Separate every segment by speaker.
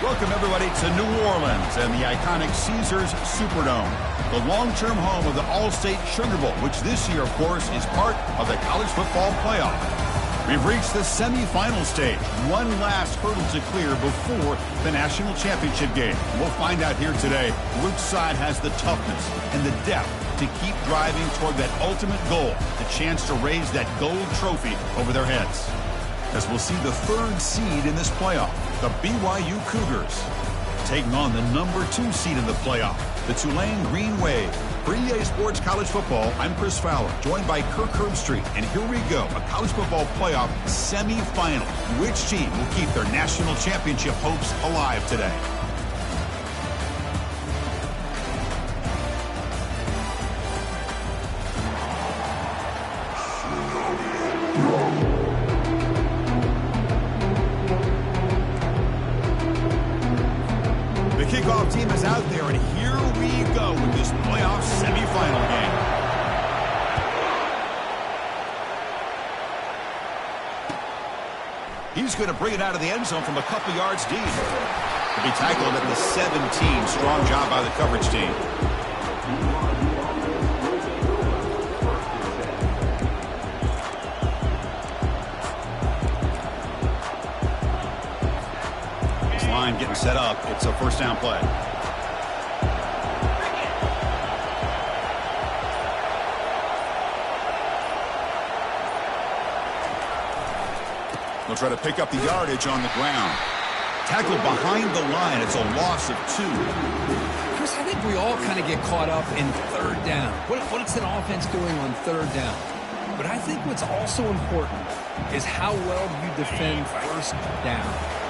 Speaker 1: Welcome, everybody, to New Orleans and the iconic Caesars Superdome, the long-term home of the All-State Sugar Bowl, which this year, of course, is part of the college football playoff. We've reached the semifinal stage, one last hurdle to clear before the national championship game. We'll find out here today which side has the toughness and the depth to keep driving toward that ultimate goal, the chance to raise that gold trophy over their heads. As we'll see the third seed in this playoff, the BYU Cougars, taking on the number 2 seed in the playoff, the Tulane Green Wave. For EA Sports College Football, I'm Chris Fowler, joined by Kirk Herbstreit, and here we go, a college football playoff semifinal. Which team will keep their national championship hopes alive today? Kickoff team is out there, and here we go with this playoff semifinal game. He's going to bring it out of the end zone from a couple yards deep. He'll be tackled at the 17. Strong job by the coverage team. Getting set up. It's a first down play. They'll try to pick up the yardage on the ground. Tackled behind the line. It's a loss of 2.
Speaker 2: Chris, I think we all kind of get caught up in third down. What's an offense doing on third down? But I think what's also important is how well you defend first down.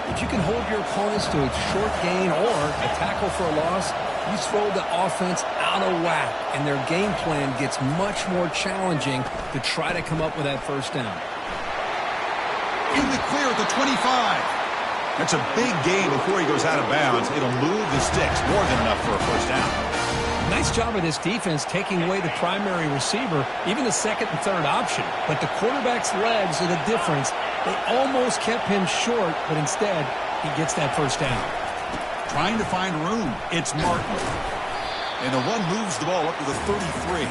Speaker 2: If you can hold your opponents to a short gain or a tackle for a loss, you throw the offense out of whack, and their game plan gets much more challenging to try to come up with that first down.
Speaker 1: In the clear at the 25. That's a big gain before he goes out of bounds. It'll move the sticks, more than enough for a first down.
Speaker 2: Nice job of this defense taking away the primary receiver, even the second and third option. But the quarterback's legs are the difference. They almost kept him short, but instead, he gets that first down.
Speaker 1: Trying to find room. It's Martin. And the one moves the ball up to the 33.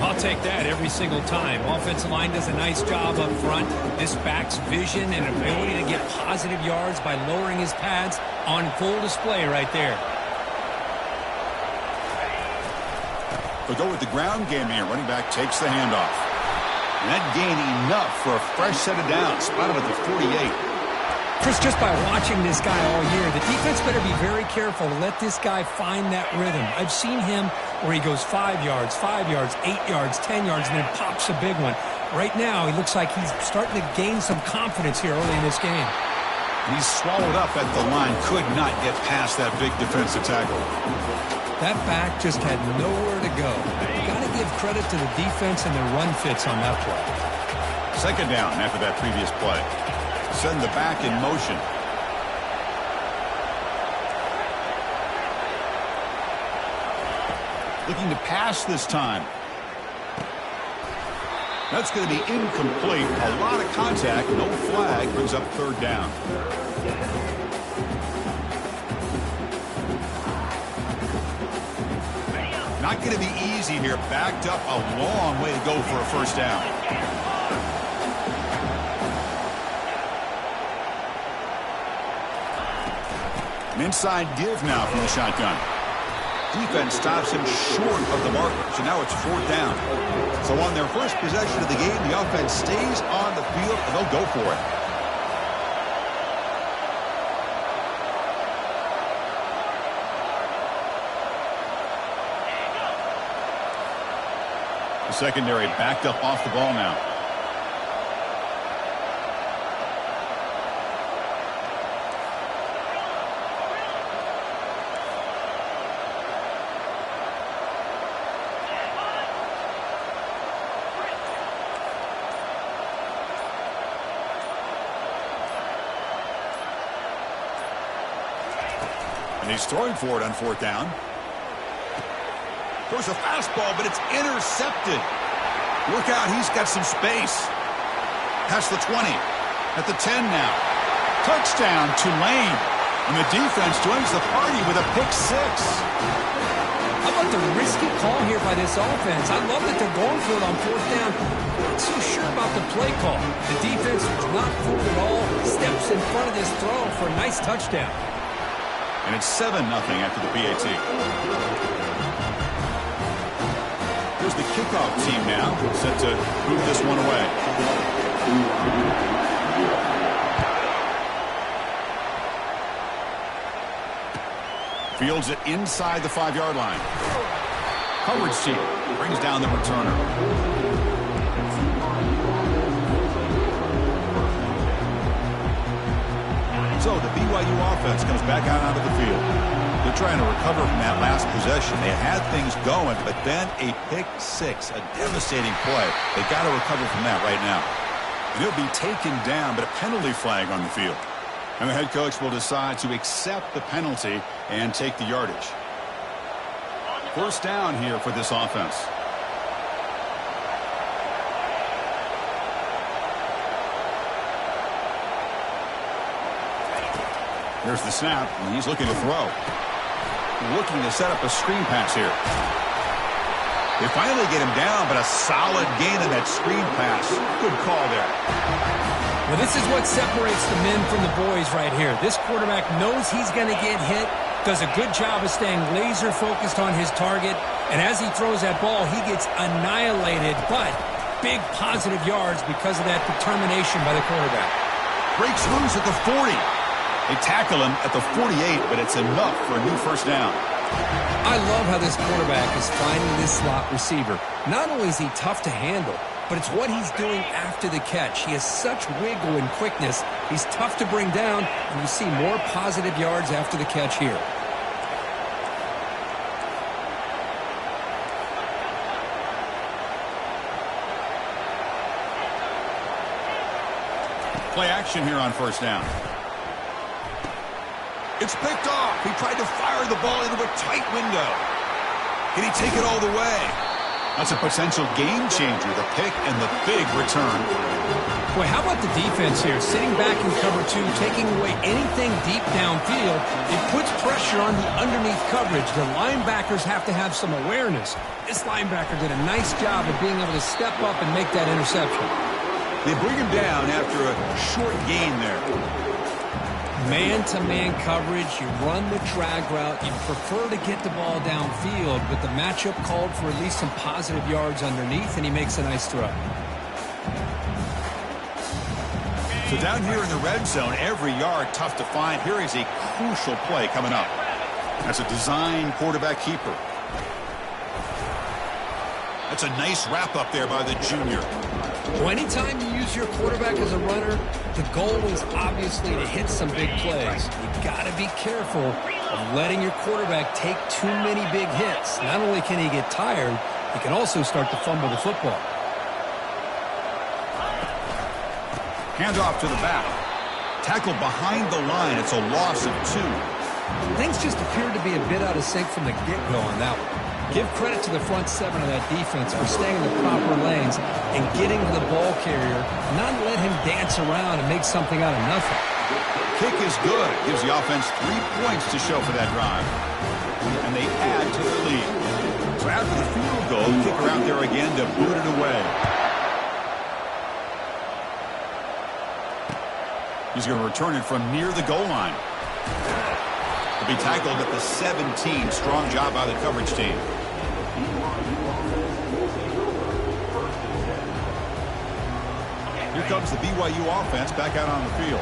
Speaker 2: I'll take that every single time. Offensive line does a nice job up front. This back's vision and ability to get positive yards by lowering his pads on full display right there.
Speaker 1: They'll go with the ground game here. Running back takes the handoff. And that gain enough for a fresh set of downs. Spotted at the 48.
Speaker 2: Chris, just by watching this guy all year, the defense better be very careful to let this guy find that rhythm. I've seen him where he goes 5 yards, 8 yards, 10 yards, and then pops a big one. Right now, he looks like he's starting to gain some confidence here early in this game.
Speaker 1: He's swallowed up at the line. Could not get past that big defensive tackle.
Speaker 2: That back just had nowhere to go. You got to give credit to the defense and their run fits on that play.
Speaker 1: Second down after that previous play. Send the back in motion. Looking to pass this time. That's going to be incomplete. A lot of contact. No flag. Brings up third down. Not going to be easy here. Backed up a long way to go for a first down. An inside give now from the shotgun. Defense stops him short of the marker, so now it's fourth down. So on their first possession of the game, the offense stays on the field, and they'll go for it. The secondary backed up off the ball now. And he's throwing for it on fourth down. There's a fastball, but it's intercepted. Look out, he's got some space. Past the 20. At the 10 now. Touchdown, Tulane. And the defense joins the party with a pick six.
Speaker 2: How about the risky call here by this offense? I love that they're going for it on fourth down. Not so sure about the play call. The defense was not fooled at all. Steps in front of this throw for a nice touchdown.
Speaker 1: And it's 7-0 after the PAT. Here's the kickoff team now, set to move this one away. Fields it inside the 5-yard line. Coverage team brings down the returner. So the BYU offense comes back out onto the field. They're trying to recover from that last possession. They had things going, but then a pick six, a devastating play. They got to recover from that right now. And he'll be taken down, but a penalty flag on the field. And the head coach will decide to accept the penalty and take the yardage. First down here for this offense. Here's the snap, and he's looking to throw. Looking to set up a screen pass here. They finally get him down, but a solid gain on that screen pass. Good call there.
Speaker 2: Well, this is what separates the men from the boys right here. This quarterback knows he's going to get hit, does a good job of staying laser focused on his target, and as he throws that ball, he gets annihilated, but big positive yards because of that determination by the quarterback.
Speaker 1: Breaks loose at the 40. They tackle him at the 48, but it's enough for a new first down.
Speaker 2: I love how this quarterback is finding this slot receiver. Not only is he tough to handle, but it's what he's doing after the catch. He has such wiggle and quickness. He's tough to bring down, and you see more positive yards after the catch here.
Speaker 1: Play action here on first down. It's picked off. He tried to fire the ball into a tight window. Can he take it all the way? That's a potential game changer, the pick and the big return.
Speaker 2: Boy, how about the defense here? Sitting back in cover two, taking away anything deep downfield. It puts pressure on the underneath coverage. The linebackers have to have some awareness. This linebacker did a nice job of being able to step up and make that interception.
Speaker 1: They bring him down after a short gain there.
Speaker 2: Man-to-man coverage, you run the drag route, you prefer to get the ball downfield, but the matchup called for at least some positive yards underneath, and he makes a nice throw.
Speaker 1: So down here in the red zone, every yard tough to find. Here is a crucial play coming up. That's a design quarterback keeper. That's a nice wrap up there by the junior.
Speaker 2: Well, anytime you use your quarterback as a runner, the goal is obviously to hit some big plays. You got to be careful of letting your quarterback take too many big hits. Not only can he get tired, he can also start to fumble the football.
Speaker 1: Handoff to the back. Tackled behind the line. It's a loss of 2.
Speaker 2: Things just appeared to be a bit out of sync from the get-go on that one. Give credit to the front seven of that defense for staying in the proper lanes and getting to the ball carrier, not let him dance around and make something out of nothing.
Speaker 1: Kick is good. Gives the offense 3 points to show for that drive. And they add to the lead. So after the field goal, kicker out there again to boot it away. He's going to return it from near the goal line. He'll be tackled at the 17. Strong job by the coverage team. Here comes the BYU offense back out on the field.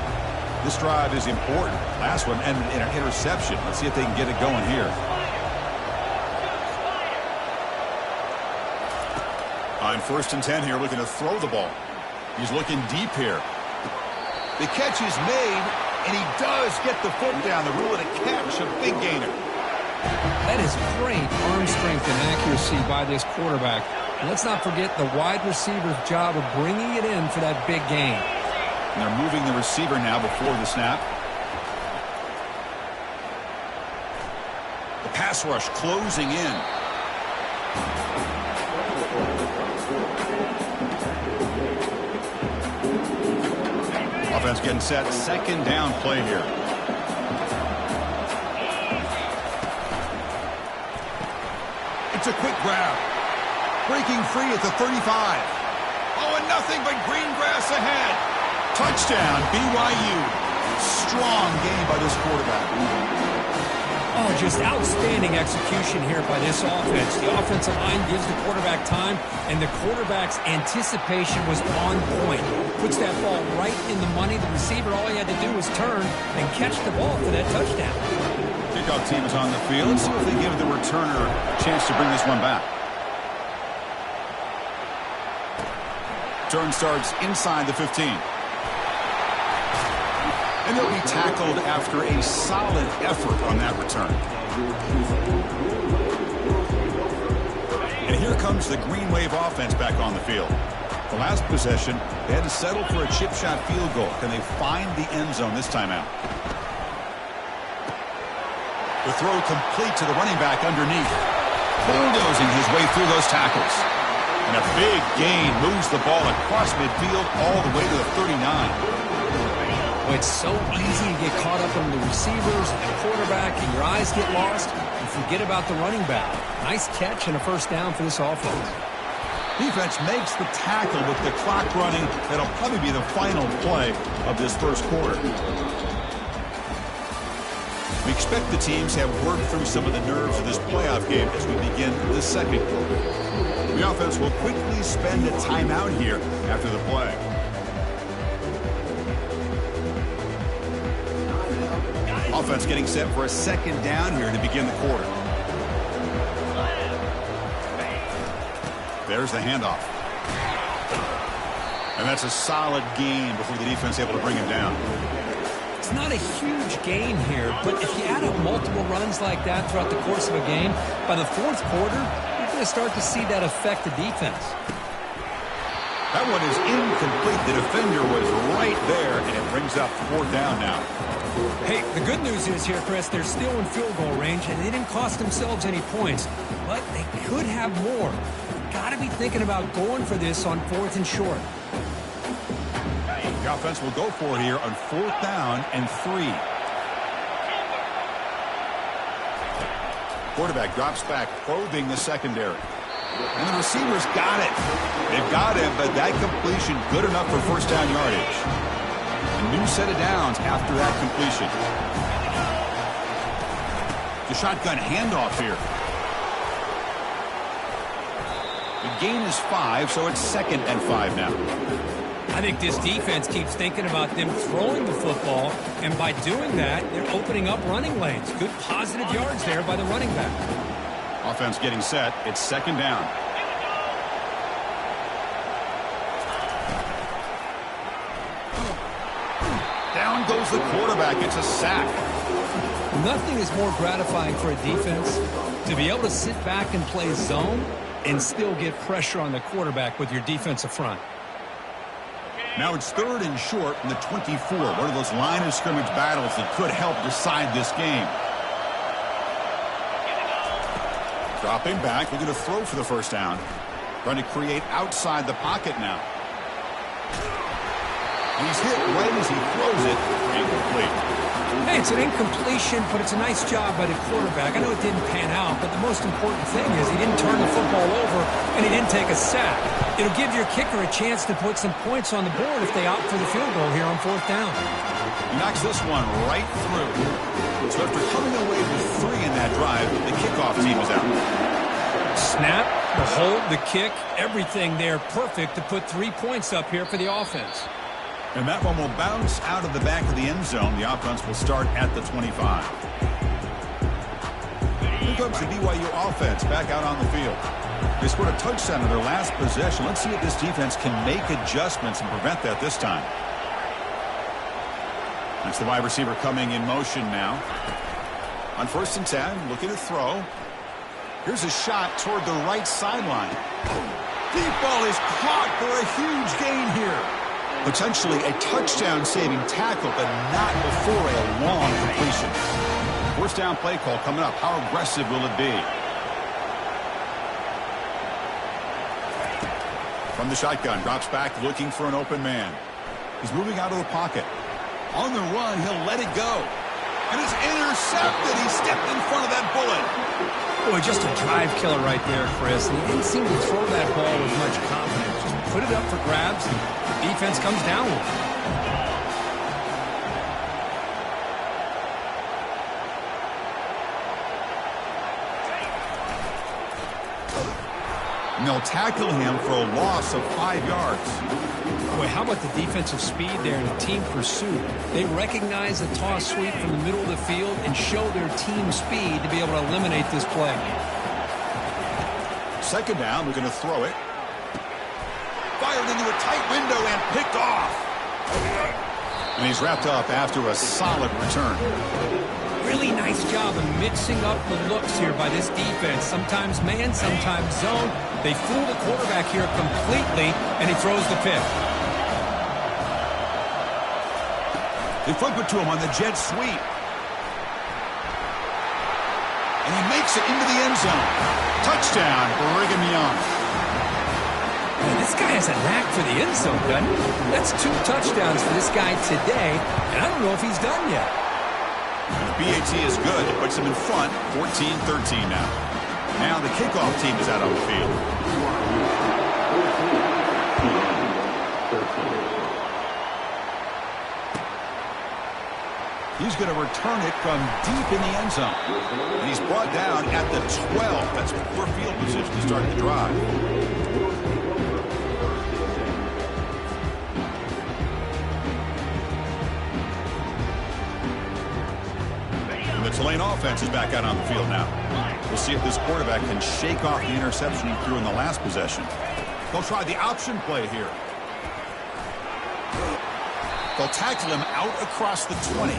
Speaker 1: This drive is important. Last one ended in an interception. Let's see if they can get it going here. On 1st and 10 here, looking to throw the ball. He's looking deep here. The catch is made, and he does get the foot down. The rule of the catch, a big gainer.
Speaker 2: That is great arm strength and accuracy by this quarterback. And let's not forget the wide receiver's job of bringing it in for that big gain.
Speaker 1: And they're moving the receiver now before the snap. The pass rush closing in. Offense getting set. 2nd down play here. It's a quick grab. Breaking free at the 35. Oh, and nothing but green grass ahead. Touchdown, BYU. Strong game by this quarterback.
Speaker 2: Oh, just outstanding execution here by this offense. The offensive line gives the quarterback time, and the quarterback's anticipation was on point. Puts that ball right in the money. The receiver, all he had to do was turn and catch the ball for that touchdown.
Speaker 1: Kickoff team is on the field. Let's see if they give the returner a chance to bring this one back. Turn starts inside the 15. And they'll be tackled after a solid effort on that return. And here comes the Green Wave offense back on the field. The last possession, they had to settle for a chip shot field goal. Can they find the end zone this time out? The throw complete to the running back underneath. Bulldozing his way through those tackles. And a big gain moves the ball across midfield all the way to the 39.
Speaker 2: Well, it's so easy to get caught up on the receivers and the quarterback, and your eyes get lost. You forget about the running back. Nice catch and a first down for this offense.
Speaker 1: Defense makes the tackle with the clock running. That'll probably be the final play of this first quarter. We expect the teams to have worked through some of the nerves of this playoff game as we begin the second quarter. The offense will quickly spend a timeout here after the play. Offense getting set for a second down here to begin the quarter. There's the handoff. And that's a solid gain before the defense able to bring him down.
Speaker 2: It's not a huge gain here, but if you add up multiple runs like that throughout the course of a game, by the fourth quarter, you're going to start to see that affect the defense.
Speaker 1: That one is incomplete. The defender was right there, and it brings up fourth down now.
Speaker 2: Hey, the good news is here, Chris, they're still in field goal range, and they didn't cost themselves any points, but they could have more. Got to be thinking about going for this on fourth and short.
Speaker 1: The offense will go for it here on fourth down and 3. Quarterback drops back, probing the secondary. And the receivers got it. They've got him, but that completion good enough for first down yardage. A new set of downs after that completion. The shotgun handoff here. The gain is 5, so it's 2nd and 5 now.
Speaker 2: I think this defense keeps thinking about them throwing the football, and by doing that, they're opening up running lanes. Good positive yards there by the running back.
Speaker 1: Offense getting set. It's 2nd down. Down goes the quarterback. It's a sack.
Speaker 2: Nothing is more gratifying for a defense to be able to sit back and play zone and still get pressure on the quarterback with your defensive front.
Speaker 1: Now it's 3rd and short from the 24. One of those line of scrimmage battles that could help decide this game. Dropping back, looking to throw for the first down. Trying to create outside the pocket now. He's hit right as he throws it. Incomplete.
Speaker 2: Hey, it's an incompletion, but it's a nice job by the quarterback. I know it didn't pan out, but the most important thing is he didn't turn the football over and he didn't take a sack. It'll give your kicker a chance to put some points on the board if they opt for the field goal here on fourth down.
Speaker 1: He knocks this one right through. So after coming away with 3 in that drive, the kickoff team is out.
Speaker 2: Snap, the hold, the kick, everything there perfect to put 3 points up here for the offense.
Speaker 1: And that one will bounce out of the back of the end zone. The offense will start at the 25. Here comes the BYU offense back out on the field. They scored a touchdown in their last possession. Let's see if this defense can make adjustments and prevent that this time. That's the wide receiver coming in motion now. On 1st and 10, looking to throw. Here's a shot toward the right sideline. Deep ball is caught for a huge gain here. Potentially a touchdown-saving tackle, but not before a long completion. First down play call coming up. How aggressive will it be? From the shotgun, drops back looking for an open man. He's moving out of the pocket. On the run, he'll let it go. And it's intercepted. He stepped in front of that bullet.
Speaker 2: Boy, just a drive killer right there, Chris. And he didn't seem to throw that ball with much confidence. Just put it up for grabs, and the defense comes down with it.
Speaker 1: And they'll tackle him for a loss of 5 yards.
Speaker 2: Boy, how about the defensive speed there in the team pursuit? They recognize a toss sweep from the middle of the field and show their team speed to be able to eliminate this play.
Speaker 1: Second down, we're going to throw it. Fired into a tight window and picked off. And he's wrapped up after a solid return.
Speaker 2: Really nice job of mixing up the looks here by this defense. Sometimes man, sometimes zone. They fool the quarterback here completely, and he throws the pick.
Speaker 1: They flip it to him on the jet sweep. And he makes it into the end zone. Touchdown, Brigham Young.
Speaker 2: Man, this guy has a knack for the end zone, doesn't he? That's 2 touchdowns for this guy today, and I don't know if he's done yet.
Speaker 1: BAT is good. It puts him in front, 14-13 now. Now the kickoff team is out on the field. He's going to return it from deep in the end zone. And he's brought down at the 12. That's poor field position to start the drive. The Tulane offense is back out on the field now. We'll see if this quarterback can shake off the interception he threw in the last possession. They'll try the option play here. They'll tackle him out across the 20.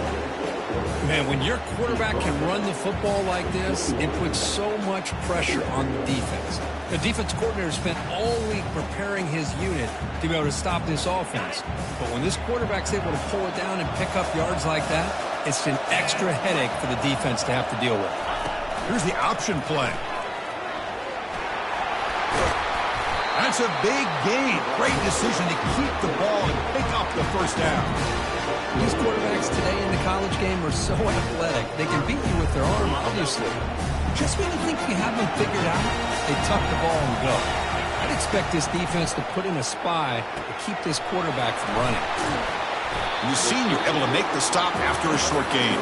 Speaker 2: Man, when your quarterback can run the football like this, it puts so much pressure on the defense. The defense coordinator spent all week preparing his unit to be able to stop this offense. But when this quarterback's able to pull it down and pick up yards like that, it's an extra headache for the defense to have to deal with.
Speaker 1: Here's the option play. That's a big gain. Great decision to keep the ball and pick up the first down.
Speaker 2: These quarterbacks today in the college game are so athletic. They can beat you with their arm, obviously. Just when you think you have them figured out, they tuck the ball and go. I'd expect this defense to put in a spy to keep this quarterback from running.
Speaker 1: And the senior able to make the stop after a short gain.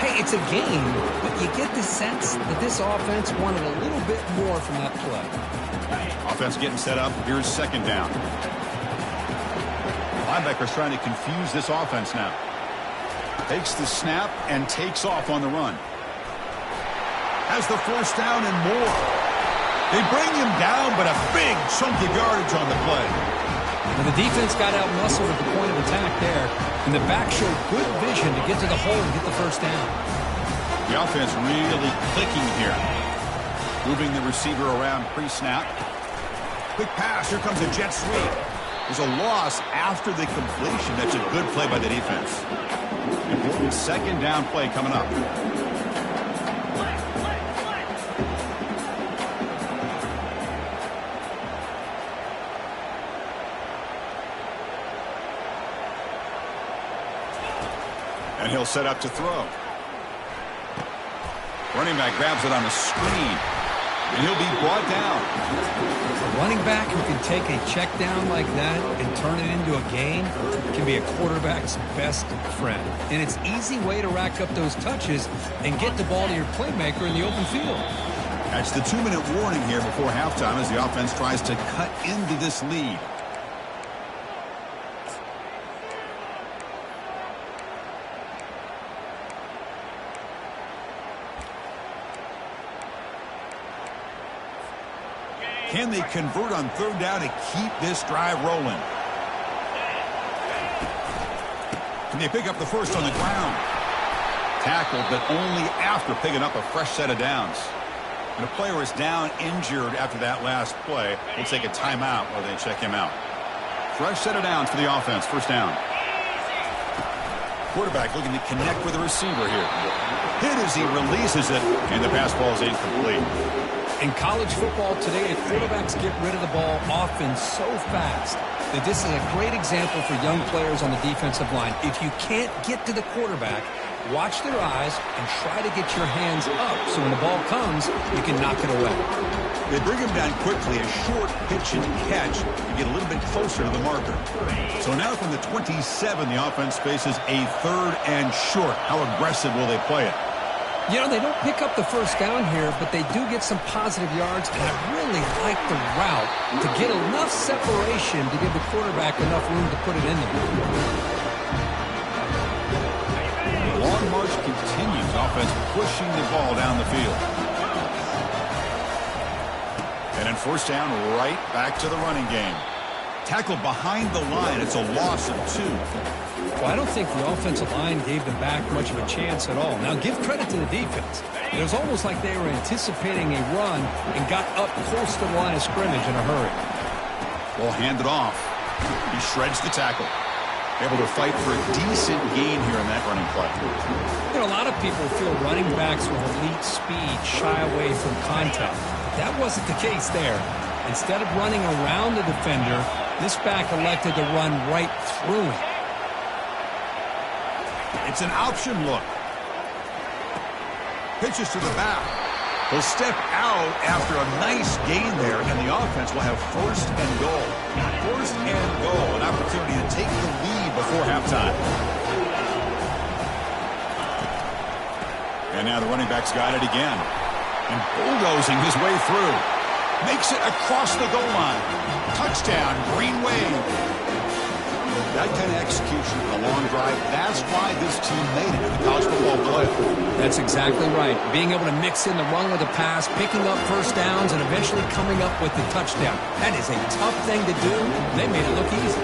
Speaker 2: Hey, it's a game, but you get the sense that this offense wanted a little bit more from that play.
Speaker 1: Offense getting set up. Here's second down. Linebacker's trying to confuse this offense now. Takes the snap and takes off on the run. Has the first down and more. They bring him down, but a big chunk of yardage on the play.
Speaker 2: And the defense got out-muscled at the point of attack there, and the back showed good vision to get to the hole and get the first down.
Speaker 1: The offense really clicking here. Moving the receiver around pre-snap. Quick pass. Here comes a jet sweep. There's a loss after the completion. That's a good play by the defense. Important second down play coming up. And he'll set up to throw. Running back grabs it on a screen. And he'll be brought down.
Speaker 2: A running back who can take a check down like that and turn it into a gain can be a quarterback's best friend. And it's an easy way to rack up those touches and get the ball to your playmaker in the open field.
Speaker 1: That's the 2-minute warning here before halftime as the offense tries to cut into this lead. Can they convert on third down to keep this drive rolling? Can they pick up the first on the ground? Tackled, but only after picking up a fresh set of downs. And a player is down injured after that last play. We'll take a timeout while they check him out. Fresh set of downs for the offense. First down. Quarterback looking to connect with the receiver here. Hit as he releases it, and the pass ball is incomplete.
Speaker 2: In college football today, quarterbacks get rid of the ball often so fast that this is a great example for young players on the defensive line. If you can't get to the quarterback, watch their eyes and try to get your hands up so when the ball comes, you can knock it away.
Speaker 1: They bring him down quickly, a short pitch and catch to get a little bit closer to the marker. So now from the 27, the offense faces a 3rd and short. How aggressive will they play it?
Speaker 2: You know, they don't pick up the first down here, but they do get some positive yards, and I really like the route to get enough separation to give the quarterback enough room to put it in there.
Speaker 1: The long march continues. Offense pushing the ball down the field. And in first down, right back to the running game. Tackled behind the line. It's a loss of 2.
Speaker 2: Well, I don't think the offensive line gave them back much of a chance at all. Now, give credit to the defense. It was almost like they were anticipating a run and got up close to the line of scrimmage in a hurry.
Speaker 1: Ball handed off. He shreds the tackle. Able to fight for a decent gain here in that running play.
Speaker 2: You know, a lot of people feel running backs with elite speed shy away from contact. That wasn't the case there. Instead of running around the defender, this back elected to run right through him.
Speaker 1: It's an option look. Pitches to the back. He'll step out after a nice gain there, and the offense will have first and goal. First and goal, an opportunity to take the lead before halftime. And now the running back's got it again. And bulldozing his way through. Makes it across the goal line. Touchdown, Green Wave. That kind of execution on a long drive, that's why this team made it in the college football playoff.
Speaker 2: That's exactly right. Being able to mix in the run with the pass, picking up first downs, and eventually coming up with the touchdown. That is a tough thing to do. They made it look easy.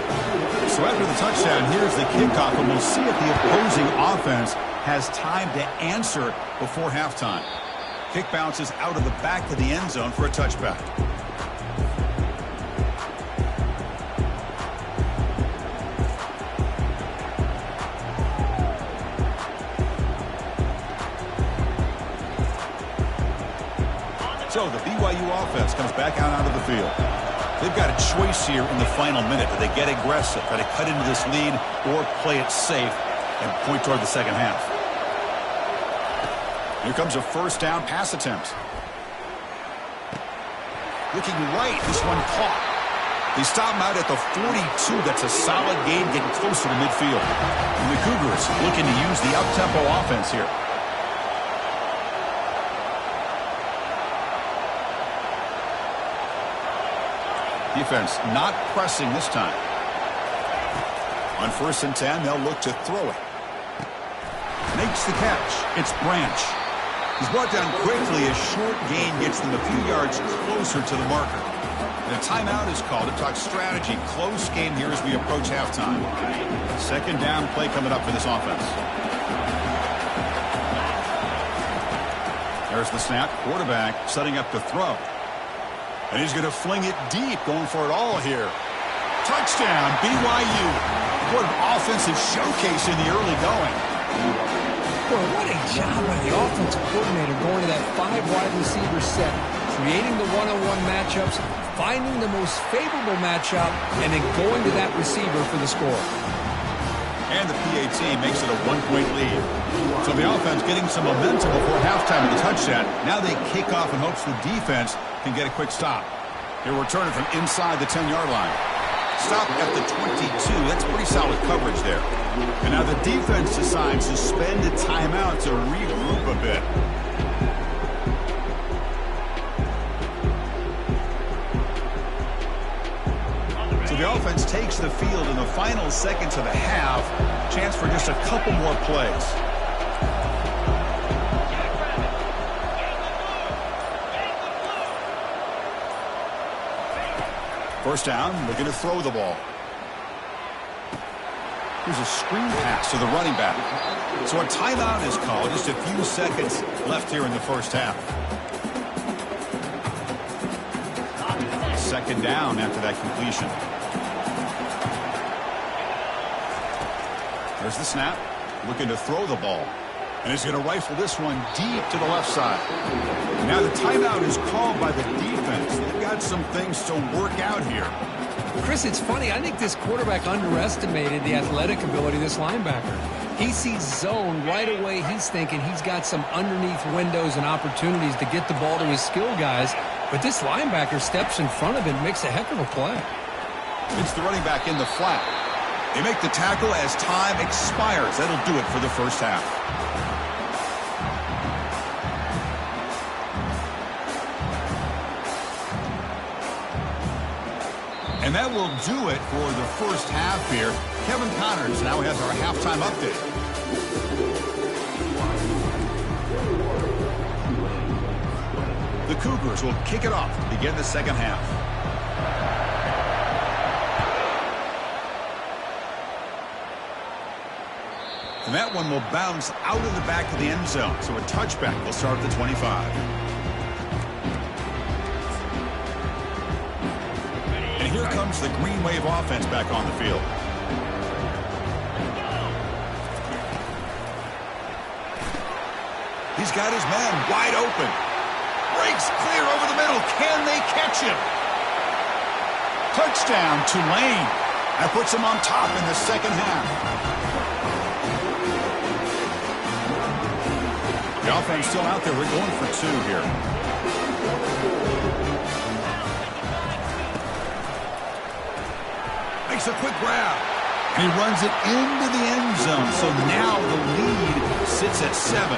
Speaker 1: So after the touchdown, here's the kickoff, and we'll see if the opposing offense has time to answer before halftime. Kick bounces out of the back of the end zone for a touchback. So the BYU offense comes back out onto the field. They've got a choice here in the final minute. Do they get aggressive, try to cut into this lead, or play it safe and point toward the second half? Here comes a first down pass attempt. Looking right, this one caught. They stop him out at the 42. That's a solid gain, getting closer to midfield. And the Cougars looking to use the up-tempo offense here. Defense not pressing this time. On 1st and 10, they'll look to throw it. Makes the catch. It's Branch. He's brought down quickly. A short gain gets them a few yards closer to the marker. And a timeout is called to talk strategy. Close game here as we approach halftime. Second down play coming up for this offense. There's the snap. Quarterback setting up to throw. And he's going to fling it deep, going for it all here. Touchdown, BYU. What an offensive showcase in the early going.
Speaker 2: Boy, what a job by the offensive coordinator going to that 5 wide receiver set, creating the one-on-one matchups, finding the most favorable matchup, and then going to that receiver for the score.
Speaker 1: And the PAT makes it a 1-point lead. So the offense getting some momentum before halftime with the touchdown. Now they kick off in hopes the defense can get a quick stop. He'll return it from inside the 10-yard line. Stop at the 22. That's pretty solid coverage there. And now the defense decides to spend a timeout to regroup a bit. So the offense takes the field in the final seconds of the half. Chance for just a couple more plays. First down, looking to throw the ball. Here's a screen pass to the running back. So a timeout is called. Just a few seconds left here in the first half. Second down after that completion. There's the snap. Looking to throw the ball. And he's going to rifle this one deep to the left side. Now the timeout is called by the defense. They've got some things to work out here.
Speaker 2: Chris, it's funny. I think this quarterback underestimated the athletic ability of this linebacker. He sees zone right away. He's thinking he's got some underneath windows and opportunities to get the ball to his skill guys. But this linebacker steps in front of him, makes a heck of a play.
Speaker 1: It's the running back in the flat. They make the tackle as time expires. That'll do it for the first half. And that will do it for the first half here. Kevin Connors now has our halftime update. The Cougars will kick it off to begin the second half. And that one will bounce out of the back of the end zone. So a touchback will start at the 25. And here comes the Green Wave offense back on the field. He's got his man wide open. Breaks clear over the middle. Can they catch him? Touchdown, Tulane. That puts him on top in the second half. The offense still out there. We're going for two here. Makes a quick grab. And he runs it into the end zone. So now the lead sits at 7.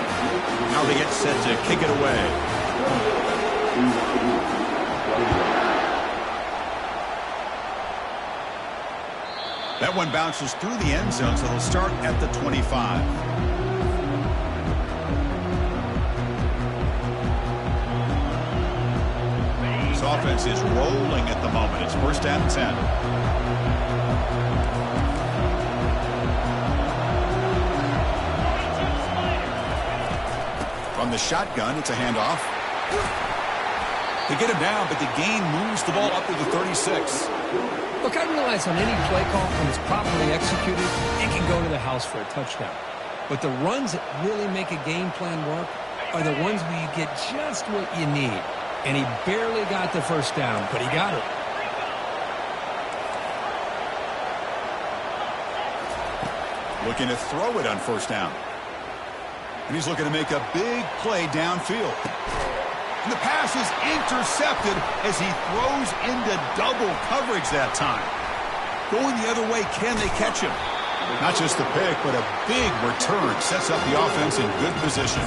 Speaker 1: Now they get set to kick it away. That one bounces through the end zone, so they'll start at the 25. This offense is rolling at the moment. It's first down and 10. From the shotgun, it's a handoff. They get him down, but the gain moves the ball up to the 36.
Speaker 2: Look, I realize on any play call, when it's properly executed, it can go to the house for a touchdown. But the runs that really make a game plan work are the ones where you get just what you need. And he barely got the first down, but he got it.
Speaker 1: Looking to throw it on first down. And he's looking to make a big play downfield. And the pass is intercepted as he throws into double coverage that time. Going the other way, can they catch him? Not just the pick, but a big return sets up the offense in good position.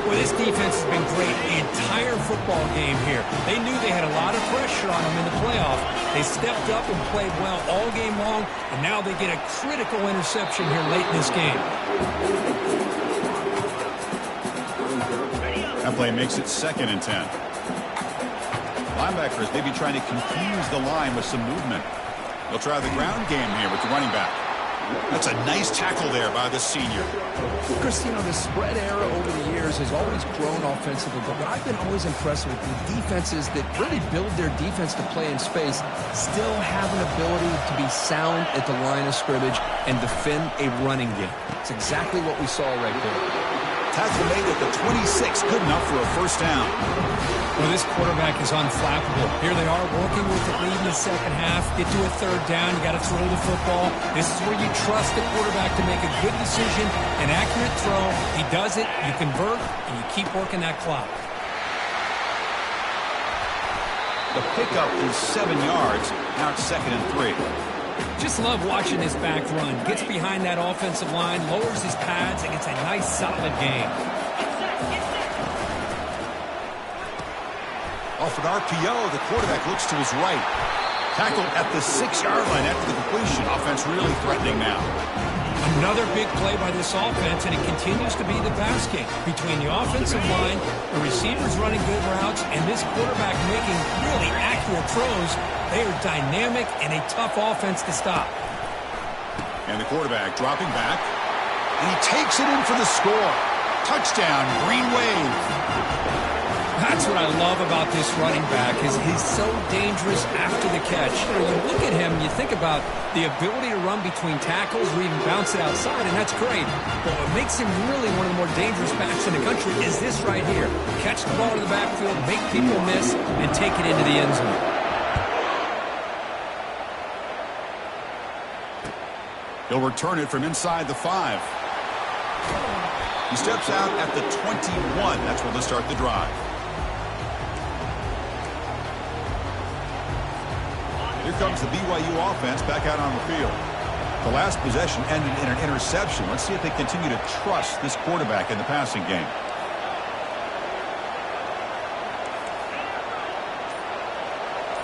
Speaker 2: Well, this defense has been great the entire football game here. They knew they had a lot of pressure on them in the playoff. They stepped up and played well all game long, and now they get a critical interception here late in this game.
Speaker 1: That play makes it 2nd and 10. Linebackers maybe trying to confuse the line with some movement. They'll try the ground game here with the running back. That's a nice tackle there by the senior.
Speaker 2: Chris, you know, the spread era over the years has always grown offensively, but I've been always impressed with the defenses that really build their defense to play in space, still have an ability to be sound at the line of scrimmage and defend a running game. It's exactly what we saw right there.
Speaker 1: Tackle made at the 26, good enough for a first down.
Speaker 2: Well, this quarterback is unflappable. Here they are working with the lead in the second half. Get to a third down. You got to throw the football. This is where you trust the quarterback to make a good decision, an accurate throw. He does it, you convert, and you keep working that clock.
Speaker 1: The pickup is 7 yards. Now it's 2nd and 3.
Speaker 2: Just love watching this back run. Gets behind that offensive line, lowers his pads, and gets a nice, solid game.
Speaker 1: Off an RPO, the quarterback looks to his right. Tackled at the 6-yard line after the completion. Offense really threatening now.
Speaker 2: Another big play by this offense, and it continues to be the pass game. Between the offensive line, the receivers running good routes, and this quarterback making really accurate throws, they are dynamic and a tough offense to stop.
Speaker 1: And the quarterback dropping back. And he takes it in for the score. Touchdown, Green Wave.
Speaker 2: That's what I love about this running back is he's so dangerous after the catch. You know, you look at him, you think about the ability to run between tackles or even bounce it outside, and that's great. But what makes him really one of the more dangerous backs in the country is this right here. Catch the ball in the backfield, make people miss, and take it into the end zone.
Speaker 1: He'll return it from inside the 5. He steps out at the 21. That's where they'll start the drive. Here comes the BYU offense back out on the field. The last possession ended in an interception. Let's see if they continue to trust this quarterback in the passing game.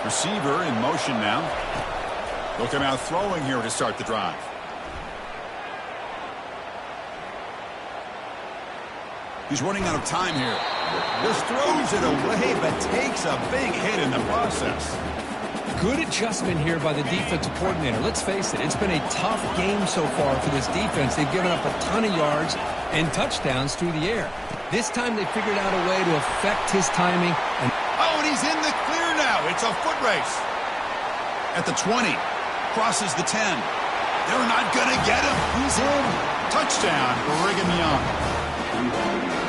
Speaker 1: Receiver in motion now. They'll come out throwing here to start the drive. He's running out of time here. Just throws it away, but takes a big hit in the process.
Speaker 2: Good adjustment here by the defensive coordinator. Let's face it, it's been a tough game so far for this defense. They've given up a ton of yards and touchdowns through the air. This time they figured out a way to affect his timing.
Speaker 1: And he's in the clear now. It's a foot race. At the 20. Crosses the 10. They're not going to get him. He's in. Touchdown, Brigham Young.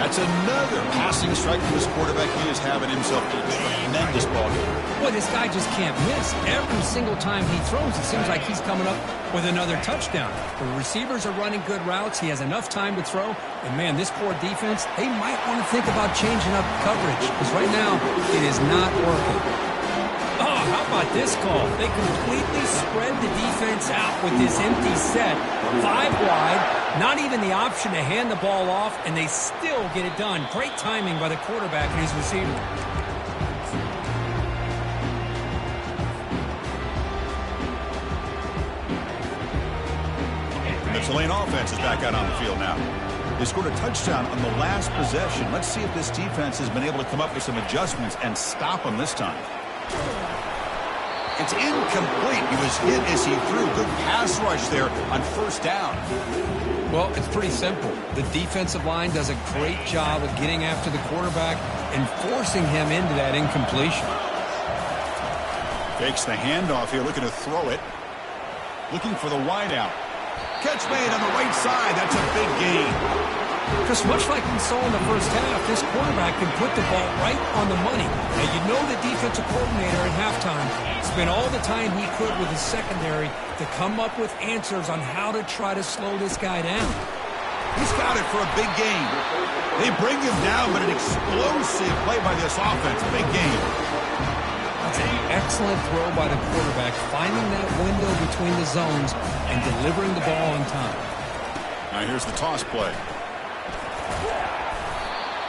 Speaker 1: That's another passing strike from this quarterback. He is having himself a tremendous ball game.
Speaker 2: Boy, this guy just can't miss. Every single time he throws, it seems like he's coming up with another touchdown. The receivers are running good routes. He has enough time to throw. And, man, this core defense, they might want to think about changing up coverage because right now it is not working. Oh, how about this call? They completely spread the defense out with this empty set. 5 wide, not even the option to hand the ball off, and they still get it done. Great timing by the quarterback and his receiver.
Speaker 1: The Tulane offense is back out on the field now. They scored a touchdown on the last possession. Let's see if this defense has been able to come up with some adjustments and stop them this time. It's incomplete. He was hit as he threw. Good pass rush there on first down.
Speaker 2: Well, it's pretty simple. The defensive line does a great job of getting after the quarterback and forcing him into that incompletion.
Speaker 1: Fakes the handoff here, looking to throw it. Looking for the wideout. Catch made on the right side. That's a big gain.
Speaker 2: Just much like we saw in the first half, this quarterback can put the ball right on the money. Now, you know the defensive coordinator at halftime spent all the time he could with his secondary to come up with answers on how to try to slow this guy down.
Speaker 1: He's got it for a big gain. They bring him down, but an explosive play by this offense. Big gain.
Speaker 2: That's an excellent throw by the quarterback, finding that window between the zones and delivering the ball on time.
Speaker 1: Now here's the toss play.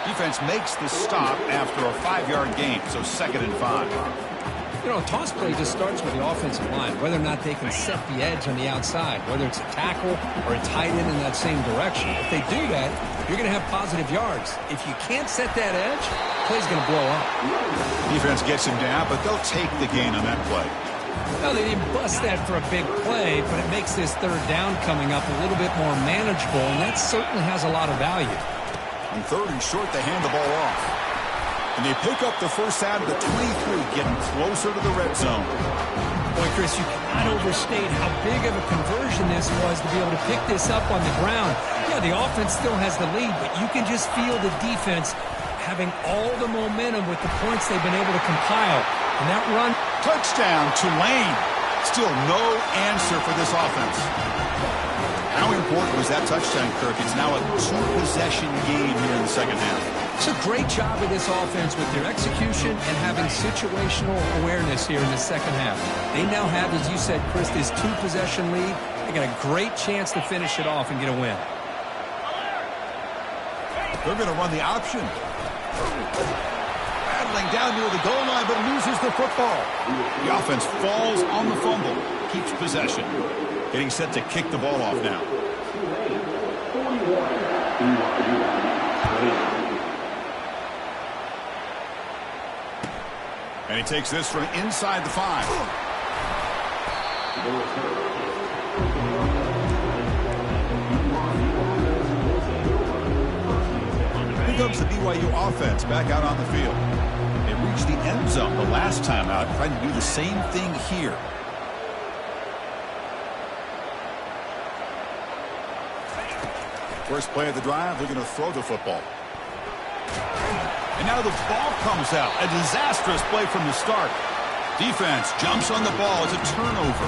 Speaker 1: Defense makes the stop after a 5-yard gain, so 2nd and 5.
Speaker 2: You know, a toss play just starts with the offensive line, whether or not they can set the edge on the outside, whether it's a tackle or a tight end in that same direction. If they do that, you're going to have positive yards. If you can't set that edge, the play's going to blow up.
Speaker 1: Defense gets him down, but they'll take the gain on that play.
Speaker 2: Well, they didn't bust that for a big play, but it makes this 3rd down coming up a little bit more manageable, and that certainly has a lot of value.
Speaker 1: On 3rd and short, they hand the ball off. And they pick up the first out of the 23, getting closer to the red zone.
Speaker 2: Boy, Chris, you cannot overstate how big of a conversion this was to be able to pick this up on the ground. Yeah, the offense still has the lead, but you can just feel the defense having all the momentum with the points they've been able to compile. And that run...
Speaker 1: Touchdown, Tulane. Still no answer for this offense. How important was that touchdown, Kirk? It's now a 2-possession game here in the second half.
Speaker 2: It's a great job of this offense with their execution and having situational awareness here in the second half. They now have, as you said, Chris, this 2-possession lead. They got a great chance to finish it off and get a win.
Speaker 1: They're going to run the option. Battling down near the goal line, but loses the football. The offense falls on the fumble, keeps possession. Getting set to kick the ball off now. And he takes this from inside the 5. Here comes the BYU offense back out on the field. They reached the end zone the last time out, trying to do the same thing here. First play of the drive, they're going to throw the football. And now the ball comes out. A disastrous play from the start. Defense jumps on the ball. It's a turnover.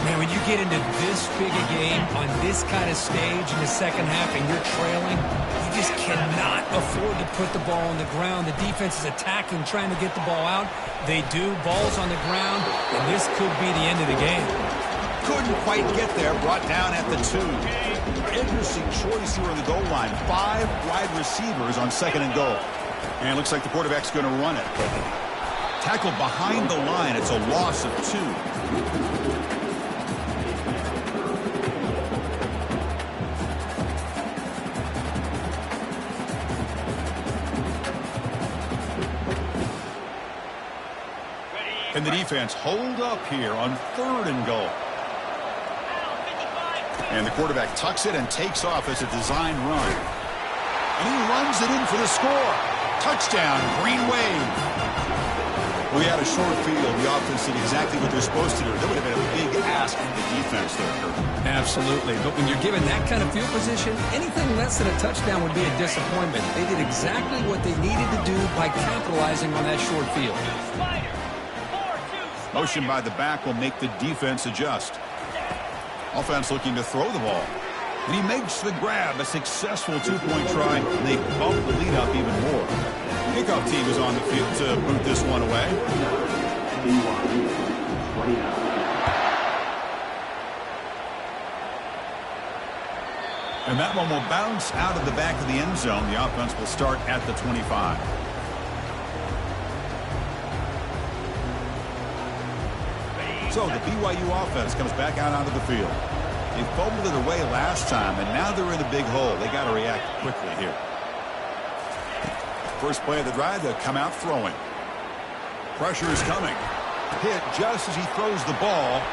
Speaker 2: Man, when you get into this big a game on this kind of stage in the second half and you're trailing, you just cannot afford to put the ball on the ground. The defense is attacking, trying to get the ball out. They do. Ball's on the ground, and this could be the end of the game.
Speaker 1: Couldn't quite get there. Brought down at the 2. Interesting choice here on the goal line. 5 wide receivers on 2nd and goal. And it looks like the quarterback's going to run it. Tackled behind the line. It's a loss of 2. And the defense hold up here on 3rd and goal. And the quarterback tucks it and takes off as a design run. And he runs it in for the score. Touchdown, Green Wave. We had a short field. The offense did exactly what they're supposed to do. That would have been a big ask from the defense there, Kurt.
Speaker 2: Absolutely. But when you're given that kind of field position, anything less than a touchdown would be a disappointment. They did exactly what they needed to do by capitalizing on that short field.
Speaker 1: Motion by the back will make the defense adjust. Offense looking to throw the ball. And he makes the grab. A successful 2-point try. And they bump the lead up even more. Kickoff team is on the field to boot this one away. And that one will bounce out of the back of the end zone. The offense will start at the 25. So the BYU offense comes back out onto the field. They fumbled it away last time, and now they're in a big hole. They got to react quickly here. First play of the drive, they'll come out throwing. Pressure is coming. Hit just as he throws the ball.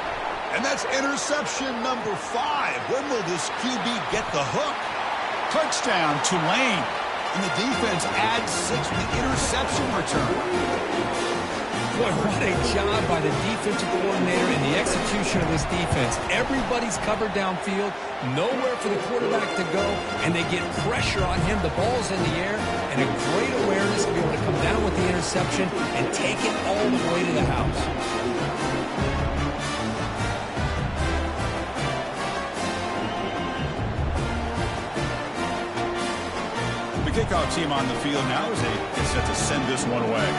Speaker 1: And that's interception number 5. When will this QB get the hook? Touchdown, Tulane. And the defense adds 6 with the interception return.
Speaker 2: Boy, what a job by the defensive coordinator in the execution of this defense. Everybody's covered downfield, nowhere for the quarterback to go, and they get pressure on him. The ball's in the air, and a great awareness to be able to come down with the interception and take it all the way to the house.
Speaker 1: The kickoff team on the field now as they get set to send this one away.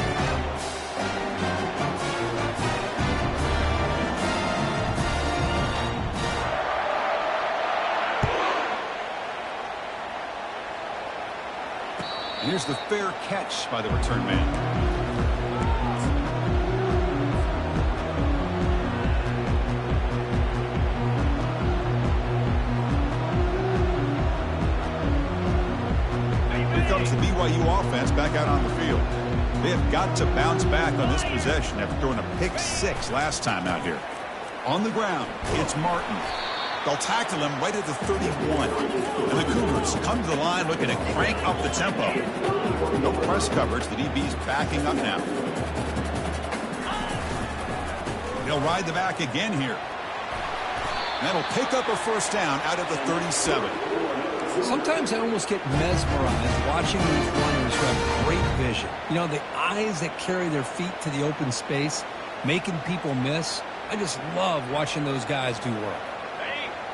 Speaker 1: And here's the fair catch by the return man. Here comes the BYU offense back out on the field. They have got to bounce back on this possession after throwing a pick 6 last time out here. On the ground, it's Martin. They'll tackle him right at the 31. And the Cougars come to the line looking to crank up the tempo. No press coverage. The DB's backing up now. They'll ride the back again here. And that'll pick up a first down out of the 37.
Speaker 2: Sometimes I almost get mesmerized watching these runners who have great vision. You know, the eyes that carry their feet to the open space, making people miss. I just love watching those guys do work.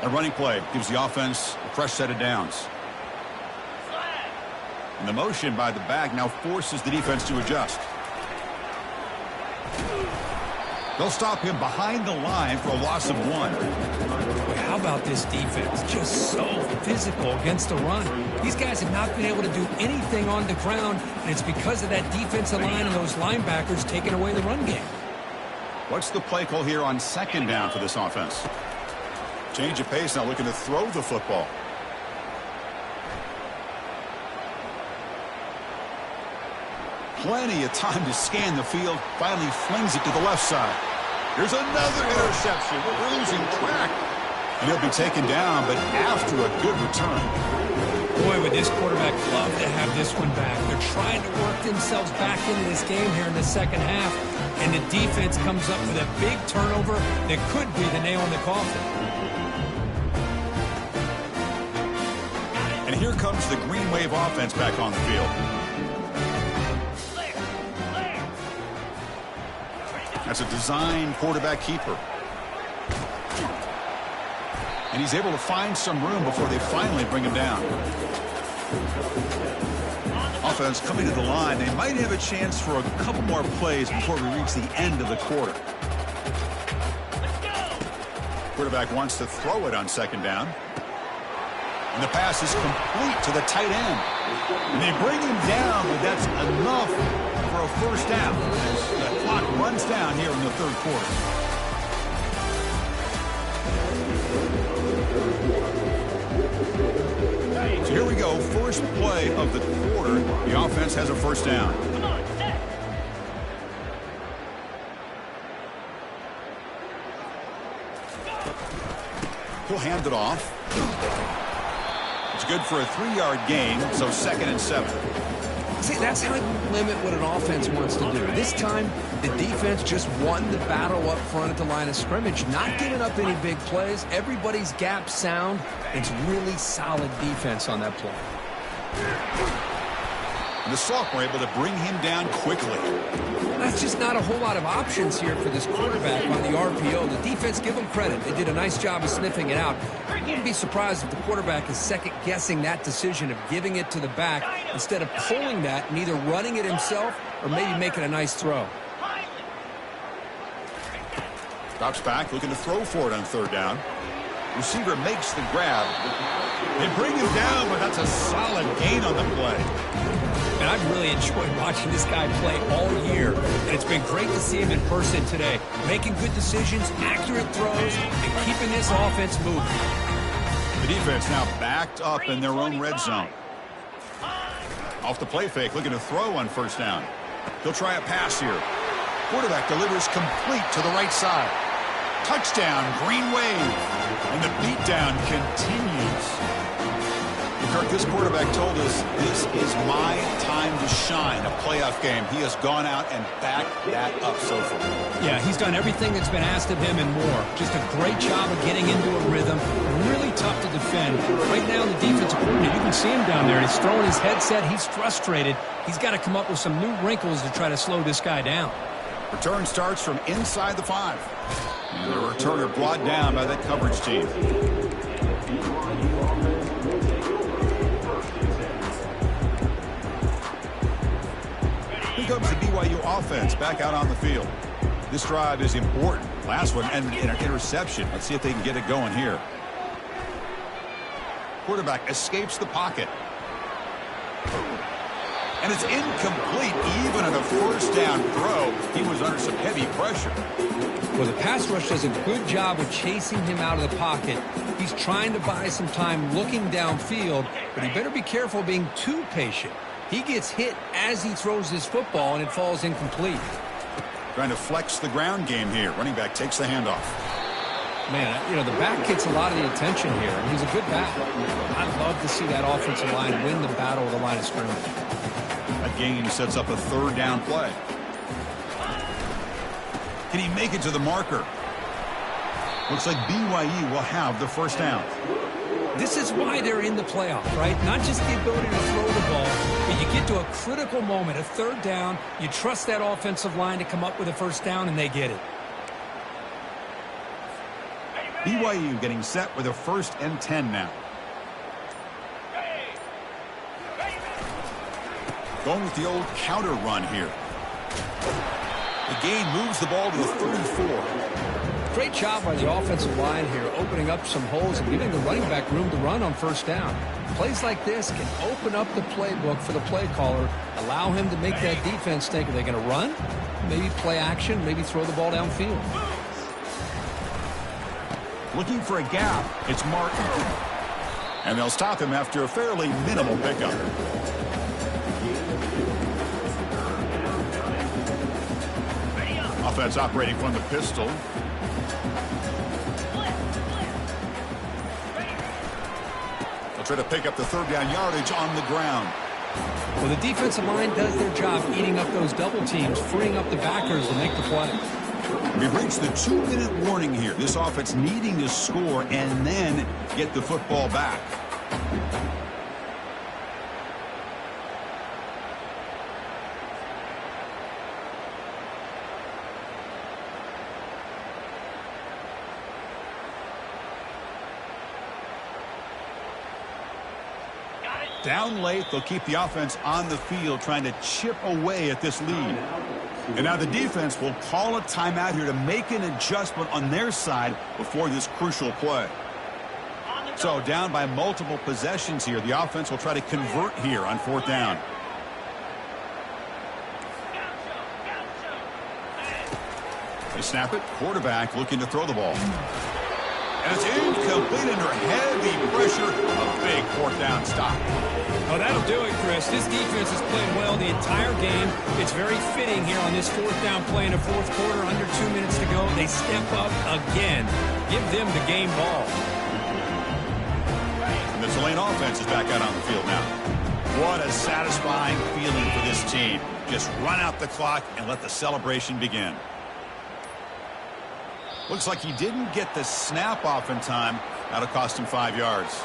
Speaker 1: A running play gives the offense a fresh set of downs. And the motion by the back now forces the defense to adjust. They'll stop him behind the line for a loss of 1.
Speaker 2: How about this defense? Just so physical against the run. These guys have not been able to do anything on the ground, and it's because of that defensive line and those linebackers taking away the run game.
Speaker 1: What's the play call here on 2nd down for this offense? Change of pace, now looking to throw the football. Plenty of time to scan the field. Finally flings it to the left side. Here's another interception. We're losing track. And he'll be taken down, but after a good return.
Speaker 2: Boy, would this quarterback love to have this one back. They're trying to work themselves back into this game here in the second half. And the defense comes up with a big turnover that could be the nail in the coffin.
Speaker 1: And here comes the Green Wave offense back on the field. That's a design quarterback keeper. And he's able to find some room before they finally bring him down. Offense coming to the line. They might have a chance for a couple more plays before we reach the end of the quarter. Quarterback wants to throw it on second down. And the pass is complete to the tight end. And they bring him down, but that's enough for a first down as the clock runs down here in the third quarter. So here we go, first play of the quarter. The offense has a first down. He'll hand it off. It's good for a 3-yard gain, so 2nd and 7.
Speaker 2: See, that's how you limit what an offense wants to do. This time, the defense just won the battle up front at the line of scrimmage, not giving up any big plays. Everybody's gap sound. It's really solid defense on that play.
Speaker 1: And the sophomore able to bring him down quickly.
Speaker 2: That's just not a whole lot of options here for this quarterback on the RPO. The defense, give them credit. They did a nice job of sniffing it out. I wouldn't be surprised if the quarterback is second-guessing that decision of giving it to the back instead of pulling that and either running it himself or maybe making a nice throw.
Speaker 1: Drops back, looking to throw for it on third down. Receiver makes the grab. They bring him down, but that's a solid gain on the play.
Speaker 2: And I've really enjoyed watching this guy play all year. And it's been great to see him in person today. Making good decisions, accurate throws, and keeping this offense moving.
Speaker 1: The defense now backed up in their own red zone. Off the play fake, looking to throw on first down. He'll try a pass here. Quarterback delivers complete to the right side. Touchdown, Green Wave. And the beatdown continues. Kirk, this quarterback told us this is my time to shine, a playoff game. He has gone out and backed that up so far.
Speaker 3: Yeah, he's done everything that's been asked of him and more. Just a great job of getting into a rhythm. Really tough to defend. Right now, the defensive coordinator, you can see him down there. He's throwing his headset. He's frustrated. He's got to come up with some new wrinkles to try to slow this guy down.
Speaker 1: Return starts from inside the 5. And the returner brought down by that coverage team. Here comes the BYU offense back out on the field. This drive is important. Last one and an interception. Let's see if they can get it going here. Quarterback escapes the pocket. And it's incomplete even on a first down throw. He was under some heavy pressure.
Speaker 2: Well, the pass rush does a good job of chasing him out of the pocket. He's trying to buy some time looking downfield, but he better be careful being too patient. He gets hit as he throws his football, and it falls incomplete.
Speaker 1: Trying to flex the ground game here. Running back takes the handoff.
Speaker 2: Man, you know, the back gets a lot of the attention here, and he's a good back. I'd love to see that offensive line win the battle of the line of scrimmage.
Speaker 1: That gain sets up a third down play. Can he make it to the marker? Looks like BYU will have the first down.
Speaker 2: This is why they're in the playoff, right? Not just the ability to throw the ball, but you get to a critical moment, a third down. You trust that offensive line to come up with a first down, and they get it.
Speaker 1: BYU getting set with a 1st and 10 now. Going with the old counter run here. The gain moves the ball to the 34.
Speaker 2: Great job by the offensive line here, opening up some holes and giving the running back room to run on first down. Plays like this can open up the playbook for the play caller, allow him to make that defense think, are they going to run? Maybe play action, maybe throw the ball downfield.
Speaker 1: Looking for a gap. It's Martin. And they'll stop him after a fairly minimal pickup. Offense operating from the pistol. They'll try to pick up the third down yardage on the ground.
Speaker 2: Well, the defensive line does their job eating up those double teams, freeing up the backers to make the play.
Speaker 1: We've reached the 2-minute warning here. This offense needing to score and then get the football back. Down late, they'll keep the offense on the field trying to chip away at this lead. And now the defense will call a timeout here to make an adjustment on their side before this crucial play. So down by multiple possessions here, the offense will try to convert here on 4th down. They snap it. Quarterback looking to throw the ball. And it's incomplete under heavy pressure. A big 4th down stop.
Speaker 3: Oh, that'll do it, Chris. This defense has played well the entire game. It's very fitting here on this 4th down play in the 4th quarter. Under 2 minutes to go. They step up again. Give them the game ball.
Speaker 1: And the Tulane offense is back out on the field now. What a satisfying feeling for this team. Just run out the clock and let the celebration begin. Looks like he didn't get the snap off in time. That'll cost him 5 yards.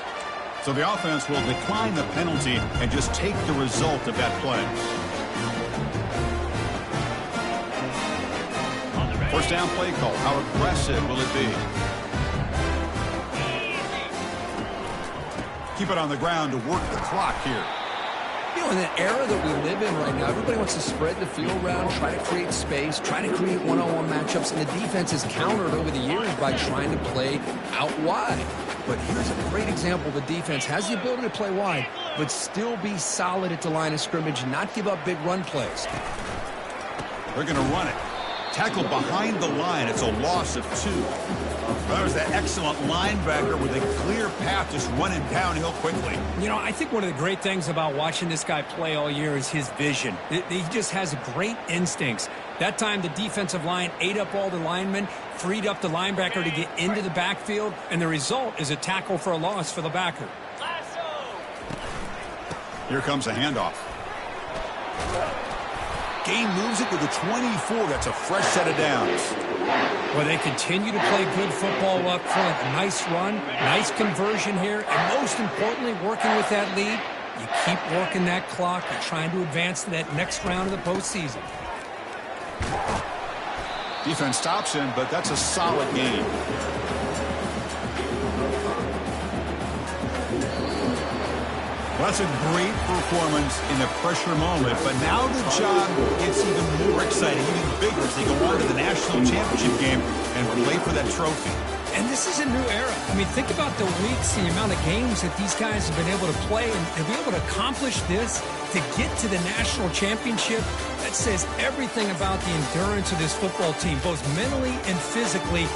Speaker 1: So the offense will decline the penalty and just take the result of that play. 1st down play call. How aggressive will it be? Keep it on the ground to work the clock here.
Speaker 2: You know, in the era that we live in right now, everybody wants to spread the field around, try to create space, try to create one-on-one matchups, and the defense is countered over the years by trying to play out wide. But here's a great example. The defense has the ability to play wide, but still be solid at the line of scrimmage and not give up big run plays.
Speaker 1: They're going to run it. Tackle behind the line. It's a loss of 2. There's that excellent linebacker with a clear path just running downhill quickly.
Speaker 3: You know, I think one of the great things about watching this guy play all year is his vision. He just has great instincts. That time, the defensive line ate up all the linemen, freed up the linebacker to get into the backfield, and the result is a tackle for a loss for the backer.
Speaker 1: Here comes a handoff. Game moves it to the 24. That's a fresh set of downs.
Speaker 3: Well, they continue to play good football up front. A nice run, nice conversion here, and most importantly, working with that lead, you keep working that clock and trying to advance to that next round of the postseason.
Speaker 1: Defense stops him, but that's a solid game. Well, that's a great performance in the pressure moment, but now the job gets even more exciting, even bigger as they go on to the national championship game and play for that trophy.
Speaker 3: And this is a new era. I mean, think about the weeks and the amount of games that these guys have been able to play, and to be able to accomplish this, to get to the national championship, that says everything about the endurance of this football team, both mentally and physically.